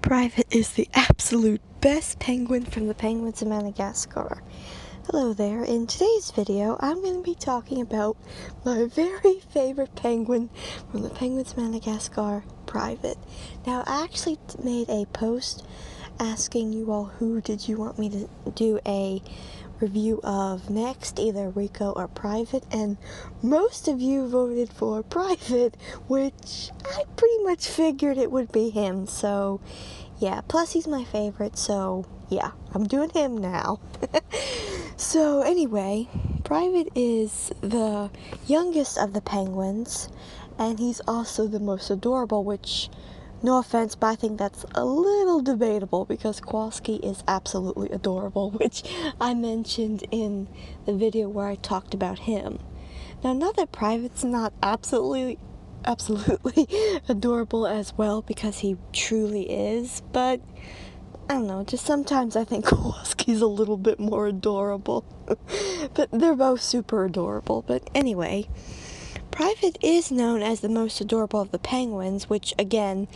Private is the absolute best penguin from the penguins of Madagascar. Hello there. In today's video, I'm going to be talking about my very favorite penguin from the penguins of Madagascar, Private. Now, I actually made a post asking you all who did you want me to do a review of next, either Rico or Private, and most of you voted for Private, which I pretty much figured it would be him, so yeah, plus he's my favorite, so yeah, I'm doing him now. So anyway, Private is the youngest of the penguins, and he's also the most adorable, which, no offense, but I think that's a little debatable because Kowalski is absolutely adorable, which I mentioned in the video where I talked about him. Now, not that Private's not absolutely adorable as well, because he truly is, but I don't know, just sometimes I think Kowalski's a little bit more adorable. But they're both super adorable. But anyway, Private is known as the most adorable of the penguins, which again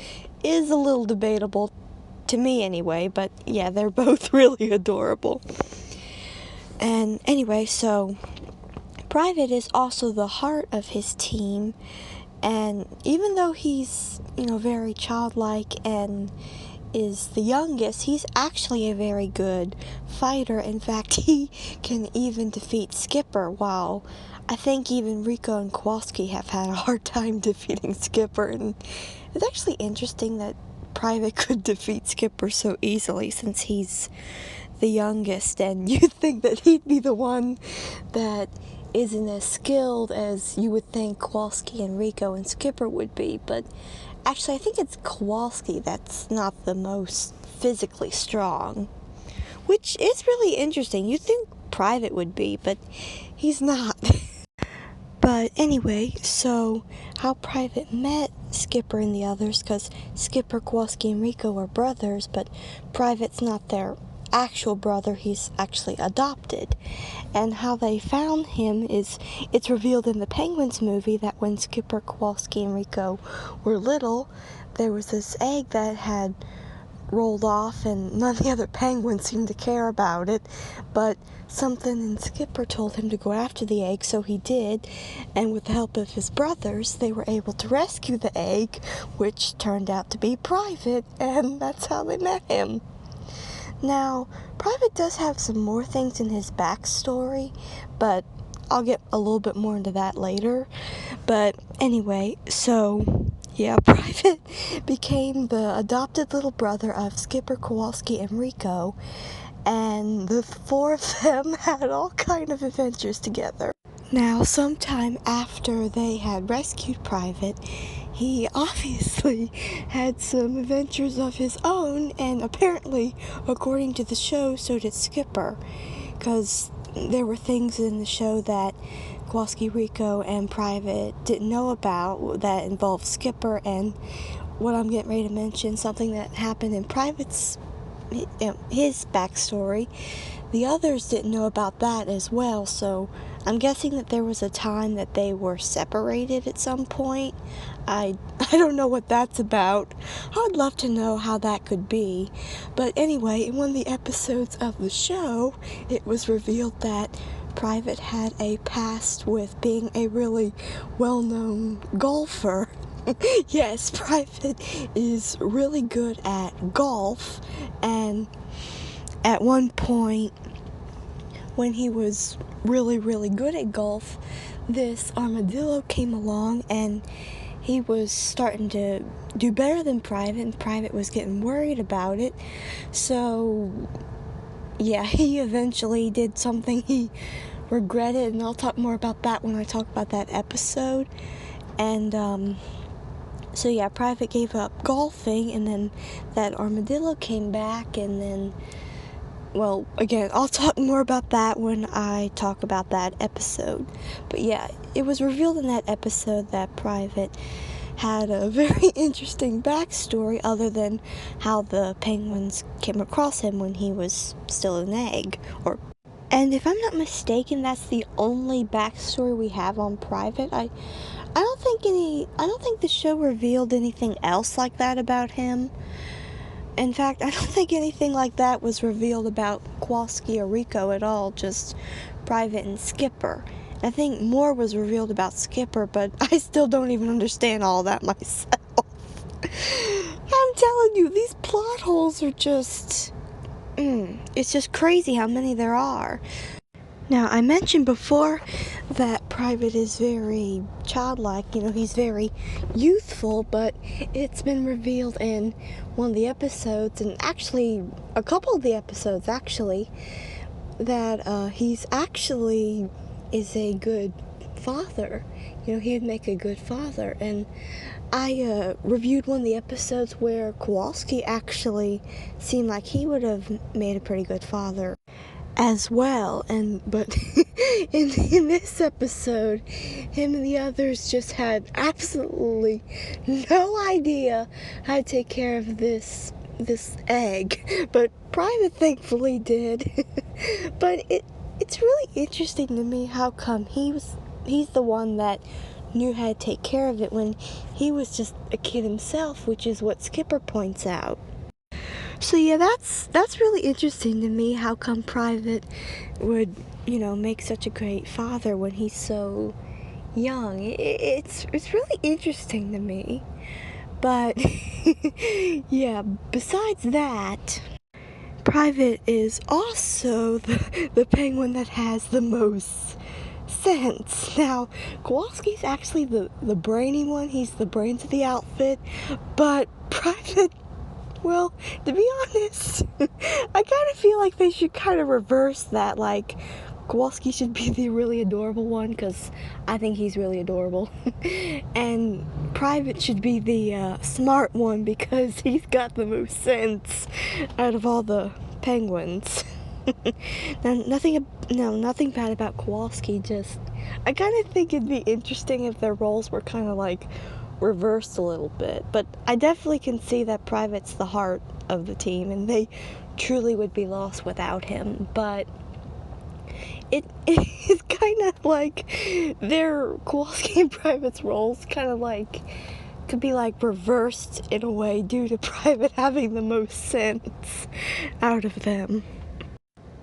is a little debatable to me anyway, but yeah, they're both really adorable. And anyway, so Private is also the heart of his team, and even though he's, very childlike and is the youngest, he's actually a very good fighter. In fact, he can even defeat Skipper, while I think even Rico and Kowalski have had a hard time defeating Skipper. And it's actually interesting that Private could defeat Skipper so easily, since he's the youngest, and you'd think that he'd be the one that isn't as skilled as you would think Kowalski and Rico and Skipper would be. But actually, I think it's Kowalski that's not the most physically strong, which is really interesting. You'd think Private would be, but he's not. But anyway, so how Private met Skipper and the others, because Skipper, Kowalski, and Rico are brothers, but Private's not their actual brother, he's actually adopted. And how they found him is, it's revealed in the Penguins movie that when Skipper, Kowalski, and Rico were little, there was this egg that had rolled off, and none of the other penguins seemed to care about it, but something in Skipper told him to go after the egg, so he did, and with the help of his brothers, they were able to rescue the egg, which turned out to be Private, and that's how they met him. Now, Private does have some more things in his backstory, but I'll get a little bit more into that later. But anyway, so yeah, Private became the adopted little brother of Skipper, Kowalski, and Rico, and the four of them had all kind of adventures together. Now, sometime after they had rescued Private, he obviously had some adventures of his own, and apparently, according to the show, so did Skipper, because there were things in the show that Kowalski, Rico, and Private didn't know about that involved Skipper, and what I'm getting ready to mention, something that happened in Private's, his backstory, the others didn't know about that as well, so I'm guessing that there was a time that they were separated at some point. I don't know what that's about. I'd love to know how that could be. But anyway, in one of the episodes of the show, it was revealed that Private had a past with being a really well-known golfer. Yes, Private is really good at golf, and at one point, when he was really, really good at golf, this armadillo came along, and he was starting to do better than Private, and Private was getting worried about it. So, yeah, he eventually did something he regretted, and I'll talk more about that when I talk about that episode. And, so yeah, Private gave up golfing, and then that armadillo came back, and then, well, again, I'll talk more about that when I talk about that episode. But yeah, it was revealed in that episode that Private had a very interesting backstory, other than how the penguins came across him when he was still an egg. And if I'm not mistaken, that's the only backstory we have on Private. I don't think the show revealed anything else like that about him. In fact, I don't think anything like that was revealed about Kowalski or Rico at all, just Private and Skipper. I think more was revealed about Skipper, but I still don't even understand all that myself. I'm telling you, these plot holes are just... it's just crazy how many there are. Now, I mentioned before that Private is very childlike, he's very youthful, but it's been revealed in one of the episodes, and actually, a couple of the episodes, actually, that he's actually is a good father. He'd make a good father, and I reviewed one of the episodes where Kowalski actually seemed like he would have made a pretty good father as well, but in this episode, him and the others just had absolutely no idea how to take care of this egg, but Private thankfully did. But it's really interesting to me how come he's the one that knew how to take care of it when he was just a kid himself, which is what Skipper points out. So yeah, that's really interesting to me, how come Private would, make such a great father when he's so young. It's really interesting to me. But yeah, besides that, Private is also the penguin that has the most sense. Now, Kowalski's actually the brainy one. He's the brains of the outfit, but Private, well, to be honest, I kind of feel like they should kind of reverse that. Like, Kowalski should be the really adorable one, because I think he's really adorable. And Private should be the smart one, because he's got the most sense out of all the penguins. Now, nothing bad about Kowalski, just I kind of think it'd be interesting if their roles were kind of like reversed a little bit, but I definitely can see that Private's the heart of the team, and they truly would be lost without him. But it's kind of like their Kowalski and Private's roles kind of like could be like reversed in a way due to Private having the most sense out of them.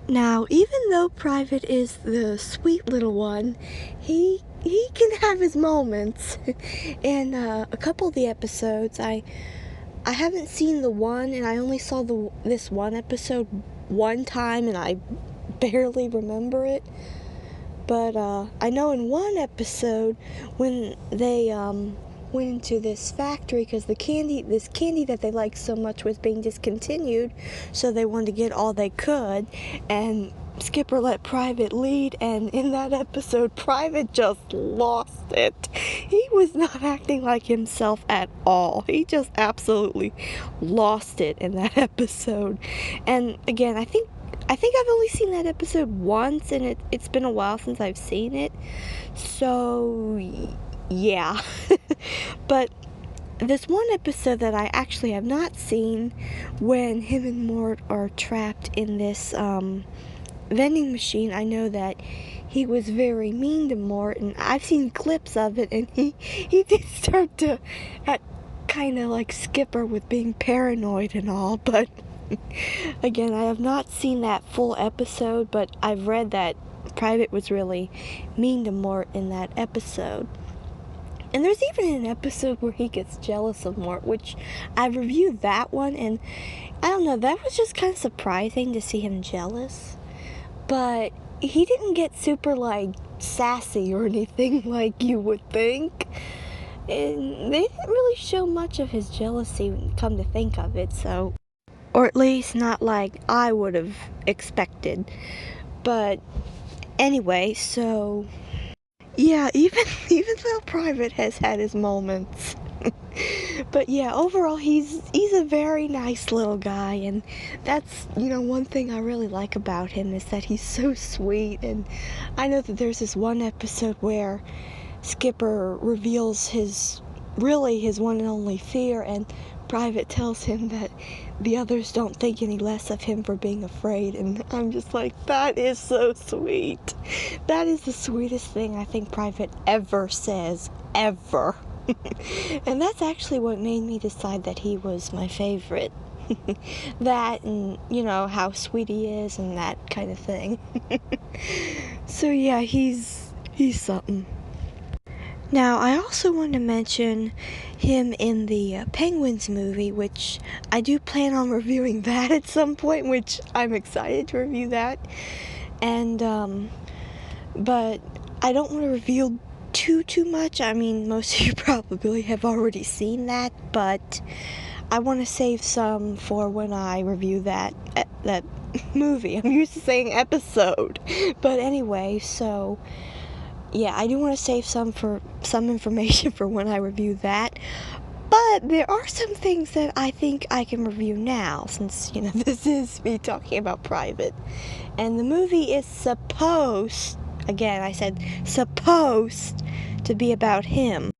Now, even though Private is the sweet little one, he can have his moments. In a couple of the episodes, I haven't seen the one, and I only saw this one episode one time, and I barely remember it. But I know in one episode when they went into this factory because this candy that they liked so much was being discontinued, so they wanted to get all they could, and Skipper let Private lead, and in that episode, Private just lost it. He was not acting like himself at all. He just absolutely lost it in that episode. And again, I think I've only seen that episode once, and it's been a while since I've seen it. So yeah. But this one episode that I actually have not seen, when him and Mort are trapped in this vending machine, I know that he was very mean to Mort, and I've seen clips of it, and he did start to act kind of like Skipper with being paranoid and all. But again, I have not seen that full episode, but I've read that Private was really mean to Mort in that episode. And there's even an episode where he gets jealous of Mort, which I reviewed that one, and I don't know, that was just kind of surprising to see him jealous. But he didn't get super, like, sassy or anything like you would think. And they didn't really show much of his jealousy, come to think of it, so... Or at least not like I would have expected. But anyway, so... Yeah, even though Private has had his moments. But yeah, overall he's a very nice little guy, and that's, one thing I really like about him is that he's so sweet. And I know that there's this one episode where Skipper reveals his one and only fear, and Private tells him that the others don't think any less of him for being afraid, and I'm just like, that is so sweet. That is the sweetest thing I think Private ever says, ever. And that's actually what made me decide that he was my favorite. That and, how sweet he is and that kind of thing. So yeah, he's something. Now, I also want to mention him in the Penguins movie, which I do plan on reviewing that at some point, which I'm excited to review that. And, but I don't want to reveal too much. I mean, most of you probably have already seen that, but I want to save some for when I review that movie. I'm used to saying episode. But anyway, so yeah, I do want to save some information for when I review that. But there are some things that I think I can review now, since, this is me talking about Private. And the movie is supposed, again, I said supposed to be about him.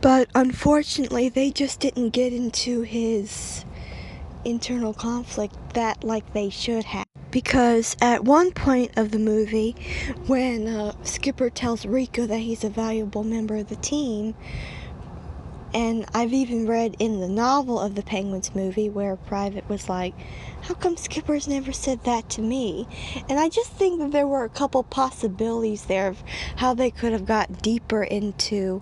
But unfortunately, they just didn't get into his internal conflict that like they should have. Because at one point of the movie, when Skipper tells Rico that he's a valuable member of the team, and I've even read in the novel of the Penguins movie where Private was like, how come Skipper's never said that to me? And I just think that there were a couple possibilities there of how they could have got deeper into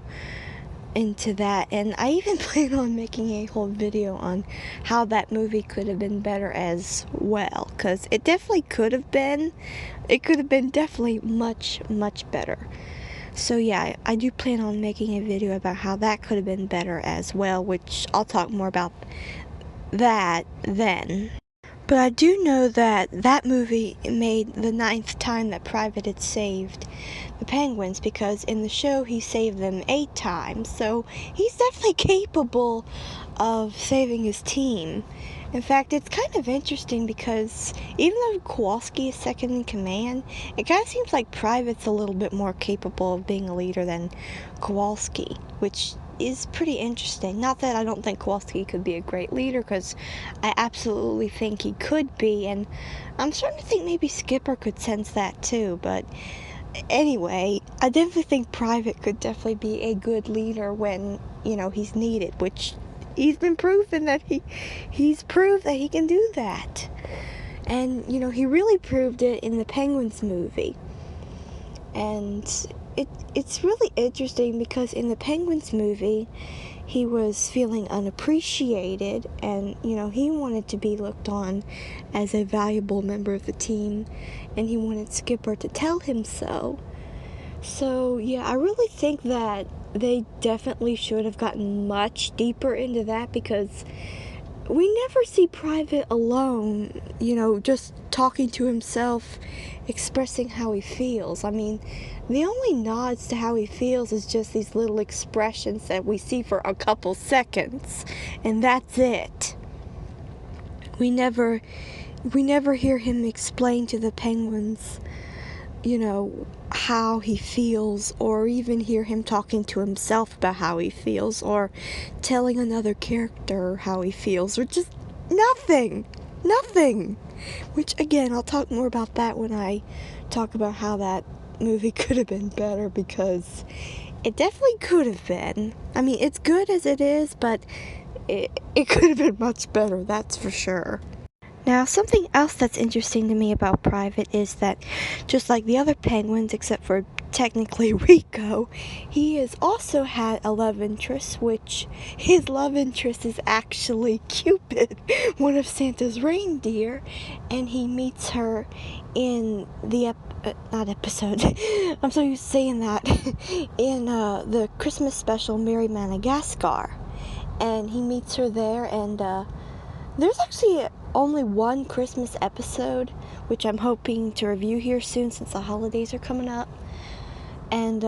that, and I even plan on making a whole video on how that movie could have been better as well, because it definitely could have been definitely much better. So yeah, I do plan on making a video about how that could have been better as well, which I'll talk more about that then. But I do know that that movie made the 9th time that Private had saved the Penguins, because in the show he saved them 8 times, so he's definitely capable of saving his team. In fact, it's kind of interesting because even though Kowalski is second in command, it kind of seems like Private's a little bit more capable of being a leader than Kowalski, which is pretty interesting. Not that I don't think Kowalski could be a great leader, because I absolutely think he could be, and I'm starting to think maybe Skipper could sense that too, but anyway, I definitely think Private could definitely be a good leader when, he's needed, which he's been proven that he's proved that he can do that. And, he really proved it in the Penguins movie. And it's really interesting because in the Penguins movie, he was feeling unappreciated, and, he wanted to be looked on as a valuable member of the team, and he wanted Skipper to tell him so. So, yeah, I really think that they definitely should have gotten much deeper into that, because we never see Private alone, just talking to himself, expressing how he feels. I mean, the only nods to how he feels is just these little expressions that we see for a couple seconds, and that's it. We never hear him explain to the Penguins, how he feels, or even hear him talking to himself about how he feels, or telling another character how he feels, or just nothing. Which, again, I'll talk more about that when I talk about how that movie could have been better, because it definitely could have been. I mean, it's good as it is, but it could have been much better, that's for sure. Now, something else that's interesting to me about Private is that, just like the other Penguins, except for technically Rico, he has also had a love interest, which his love interest is actually Cupid, one of Santa's reindeer, and he meets her in the not episode, I'm so used to saying that, in the Christmas special, Merry Madagascar, and he meets her there, and there's actually only one Christmas episode, which I'm hoping to review here soon since the holidays are coming up. And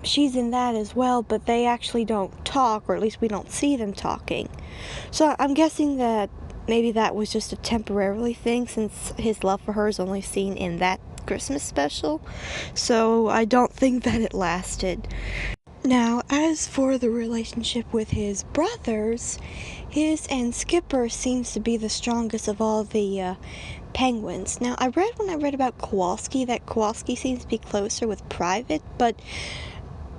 she's in that as well, but they actually don't talk, or at least we don't see them talking. So I'm guessing that maybe that was just a temporary thing, since his love for her is only seen in that Christmas special. So I don't think that it lasted. Now, as for the relationship with his brothers, his and Skipper seems to be the strongest of all the Penguins. Now, when I read about Kowalski, that Kowalski seems to be closer with Private,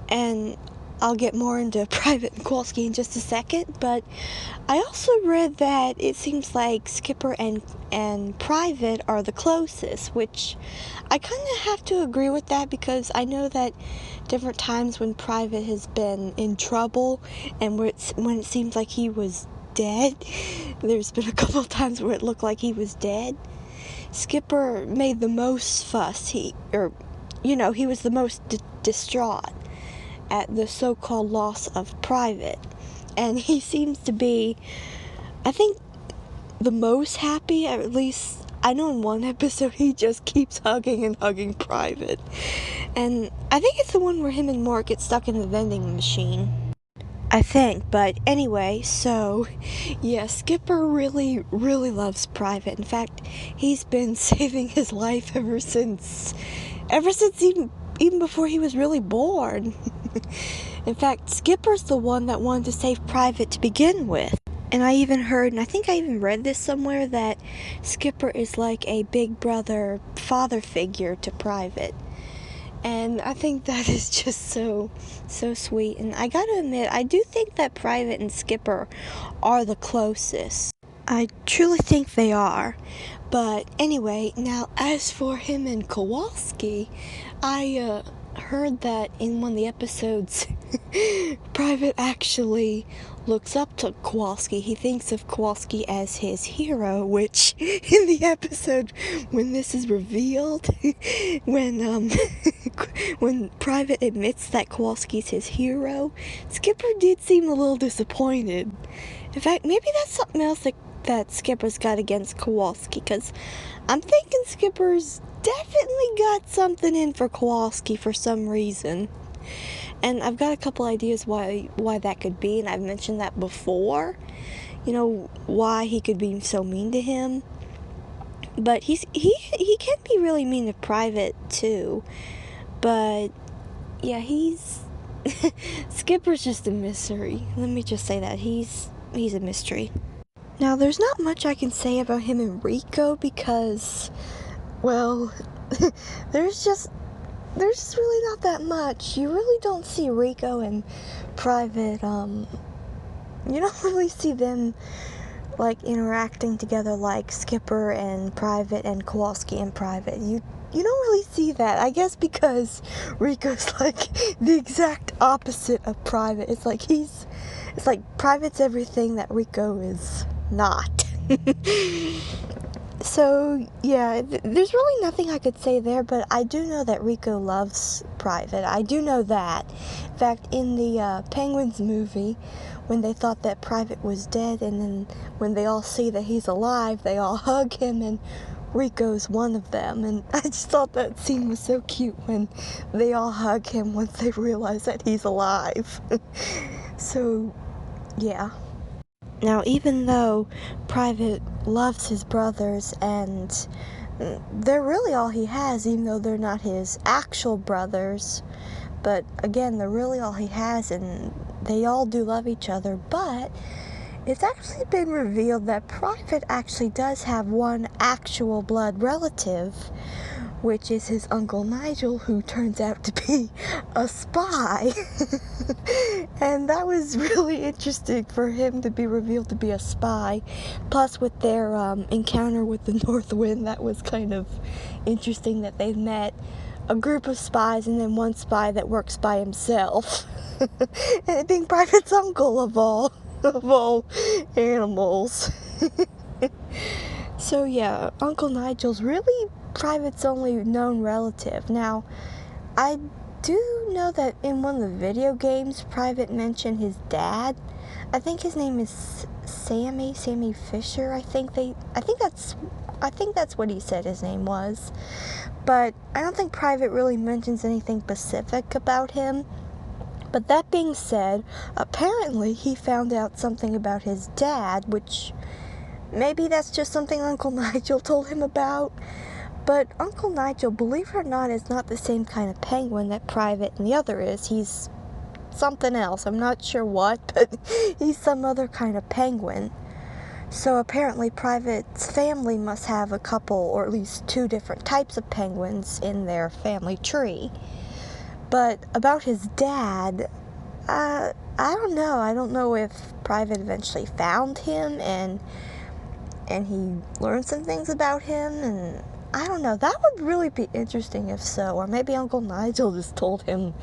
and I'll get more into Private and Kowalski in just a second, but I also read that it seems like Skipper and Private are the closest, which I kind of have to agree with that, because I know that different times when Private has been in trouble and when it seems like he was dead, there's been a couple of times where it looked like he was dead, Skipper made the most fuss. He was the most distraught at the so-called loss of Private. And he seems to be, I think, the most happy. At least, I know in one episode he just keeps hugging and hugging Private. And I think it's the one where him and Mort get stuck in the vending machine, I think. But anyway, so yeah, Skipper really, really loves Private. In fact, he's been saving his life ever since even before he was really born. In fact, Skipper's the one that wanted to save Private to begin with. And I even heard, and I think I even read this somewhere, that Skipper is like a big brother father figure to Private. And I think that is just so sweet. And I gotta admit, I do think that Private and Skipper are the closest. I truly think they are. But anyway, now as for him and Kowalski, I heard that in one of the episodes, Private actually looks up to Kowalski. He thinks of Kowalski as his hero, which in the episode when this is revealed, when when Private admits that Kowalski's his hero, Skipper did seem a little disappointed. In fact, maybe that's something else that Skipper's got against Kowalski, because I'm thinking Skipper's definitely got something in for Kowalski for some reason. And I've got a couple ideas why that could be, and I've mentioned that before. Why he could be so mean to him. But he can be really mean to Private too. But yeah, Skipper's just a mystery. Let me just say that he's a mystery. Now, there's not much I can say about him and Rico, because, well, there's just really not that much. You really don't see Rico and Private, you don't really see them, like, interacting together like Skipper and Private and Kowalski and Private. You don't really see that, I guess, because Rico's like the exact opposite of Private. It's like Private's everything that Rico is not. So, yeah, there's really nothing I could say there, but I do know that Rico loves Private. I do know that. In fact, in the Penguins movie, when they thought that Private was dead, and then when they all see that he's alive, they all hug him, and Rico's one of them. And I just thought that scene was so cute when they all hug him once they realize that he's alive. So, yeah. Now, even though Private loves his brothers, and they're really all he has, even though they're not his actual brothers, but again, they're really all he has, and they all do love each other, but it's actually been revealed that Private actually does have one actual blood relative, which is his Uncle Nigel, who turns out to be a spy. And that was really interesting for him to be revealed to be a spy. Plus, with their encounter with the North Wind, that was kind of interesting that they met a group of spies and then one spy that works by himself. And being Private's uncle of all animals. So yeah, Uncle Nigel's really Private's only known relative. Now, I do know that in one of the video games, Private mentioned his dad. I think his name is Sammy Fisher. I think that's what he said his name was. But I don't think Private really mentions anything specific about him. But that being said, apparently he found out something about his dad, which maybe that's just something Uncle Nigel told him about. But Uncle Nigel, believe it or not, is not the same kind of penguin that Private and the other is. He's something else. I'm not sure what, but he's some other kind of penguin. So apparently Private's family must have a couple, or at least two different types of penguins in their family tree. But about his dad, I don't know. I don't know if Private eventually found him and he learned some things about him, and I don't know. That would really be interesting if so. Or maybe Uncle Nigel just told him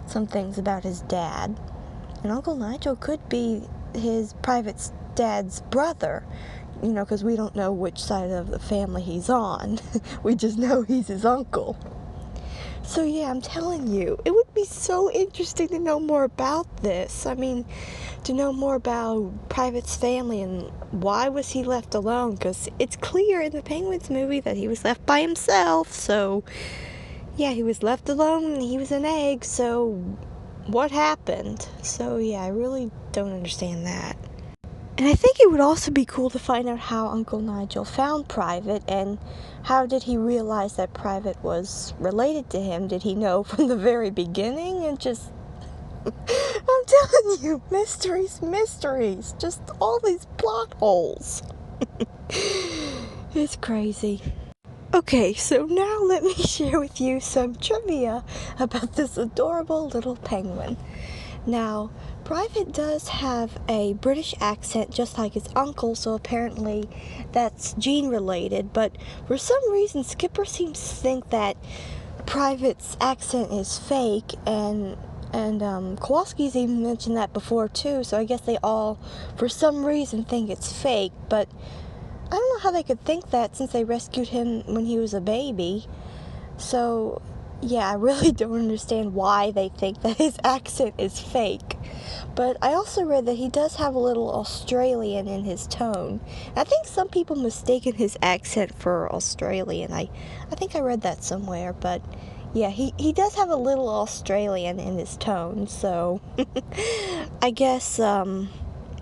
some things about his dad. And Uncle Nigel could be his Private's dad's brother, because we don't know which side of the family he's on. We just know he's his uncle. So yeah, I'm telling you, it would be so interesting to know more about this. I mean, to know more about Private's family and why was he left alone, because it's clear in the Penguins movie that he was left by himself. So yeah, he was left alone, he was an egg, so what happened? So yeah, I really don't understand that. And I think it would also be cool to find out how Uncle Nigel found Private, and how did he realize that Private was related to him? Did he know from the very beginning and just... I'm telling you, mysteries, just all these plot holes. It's crazy. Okay, so now let me share with you some trivia about this adorable little penguin. Now, Private does have a British accent just like his uncle, so apparently that's gene-related, but for some reason Skipper seems to think that Private's accent is fake, and Kowalski's even mentioned that before too, so I guess they all, for some reason, think it's fake, but I don't know how they could think that since they rescued him when he was a baby. So yeah, I really don't understand why they think that his accent is fake. But I also read that he does have a little Australian in his tone. I think some people mistaken his accent for Australian. I think I read that somewhere, but yeah, he does have a little Australian in his tone, so I guess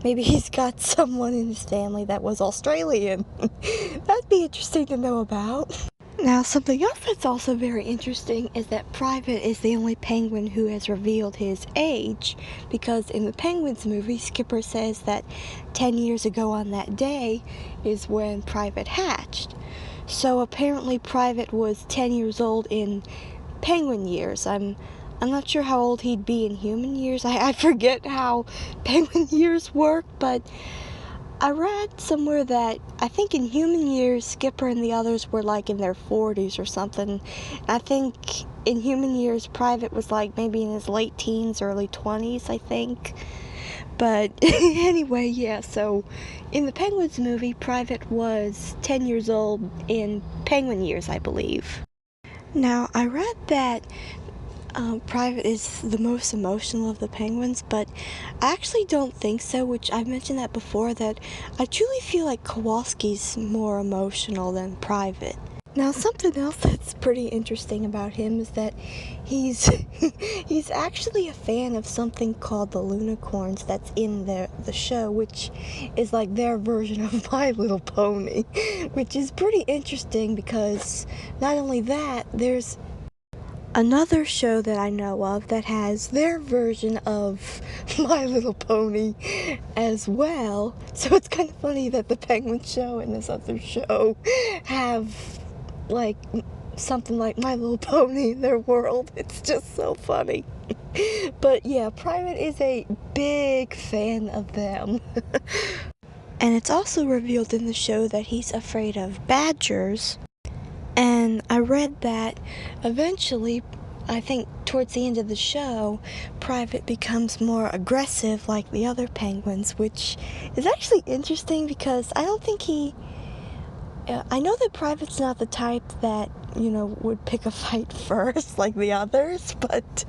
maybe he's got someone in his family that was Australian. That'd be interesting to know about. Now, something else that's also very interesting is that Private is the only penguin who has revealed his age, because in the Penguins movie, Skipper says that 10 years ago on that day is when Private hatched. So apparently Private was 10 years old in penguin years. I'm not sure how old he'd be in human years. I forget how penguin years work, but I read somewhere that I think in human years, Skipper and the others were like in their 40s or something. I think in human years, Private was like maybe in his late teens, early 20s, I think. But anyway, yeah, so in the Penguins movie, Private was 10 years old in penguin years, I believe. Now, I read that Private is the most emotional of the penguins, but I actually don't think so, which I've mentioned that before, that I truly feel like Kowalski's more emotional than Private. Now, something else that's pretty interesting about him is that he's he's actually a fan of something called the Lunicorns that's in the show, which is like their version of My Little Pony, which is pretty interesting because not only that, there's another show that I know of that has their version of My Little Pony as well. So it's kind of funny that the Penguin show and this other show have like something like My Little Pony in their world. It's just so funny. But yeah, Private is a big fan of them. And it's also revealed in the show that he's afraid of badgers. And I read that eventually, I think towards the end of the show, Private becomes more aggressive like the other penguins, which is actually interesting because I don't think I know that Private's not the type that, would pick a fight first like the others, but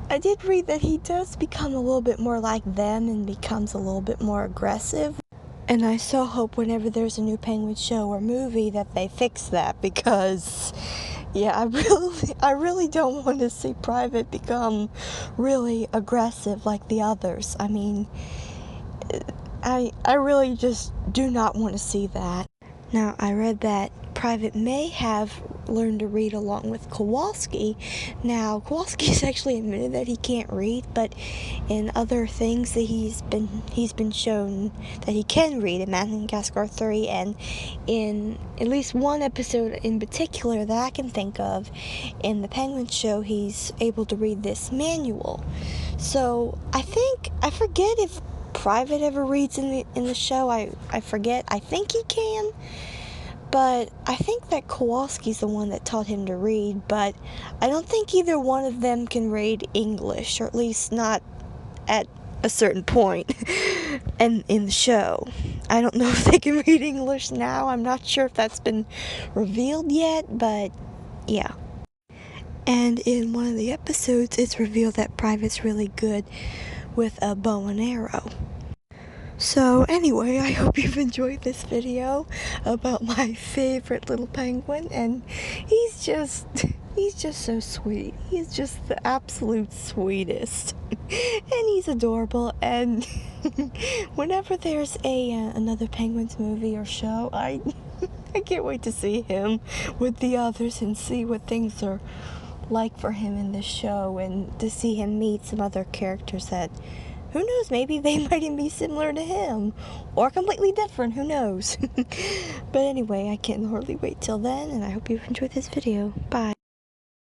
I did read that he does become a little bit more like them and becomes a little bit more aggressive. And I so hope whenever there's a new Penguin show or movie that they fix that, because yeah, I really don't want to see Private become really aggressive like the others. I mean, I really just do not want to see that. Now, I read that Private may have learn to read along with Kowalski. Now, Kowalski's actually admitted that he can't read, but in other things that he's been shown that he can read in Madagascar 3, and in at least one episode in particular that I can think of in the Penguin show, he's able to read this manual. So I forget if Private ever reads in the show. I forget. I think he can. But I think that Kowalski's the one that taught him to read, but I don't think either one of them can read English, or at least not at a certain point in the show. I don't know if they can read English now. I'm not sure if that's been revealed yet, but yeah. And in one of the episodes, it's revealed that Private's really good with a bow and arrow. So anyway, I hope you've enjoyed this video about my favorite little penguin, and he's just so sweet. He's just the absolute sweetest. And he's adorable, and whenever there's another Penguins movie or show, I can't wait to see him with the others and see what things are like for him in this show, and to see him meet some other characters that, who knows, maybe they might even be similar to him, or completely different, who knows. But anyway, I can't hardly wait till then, and I hope you've enjoyed this video. Bye.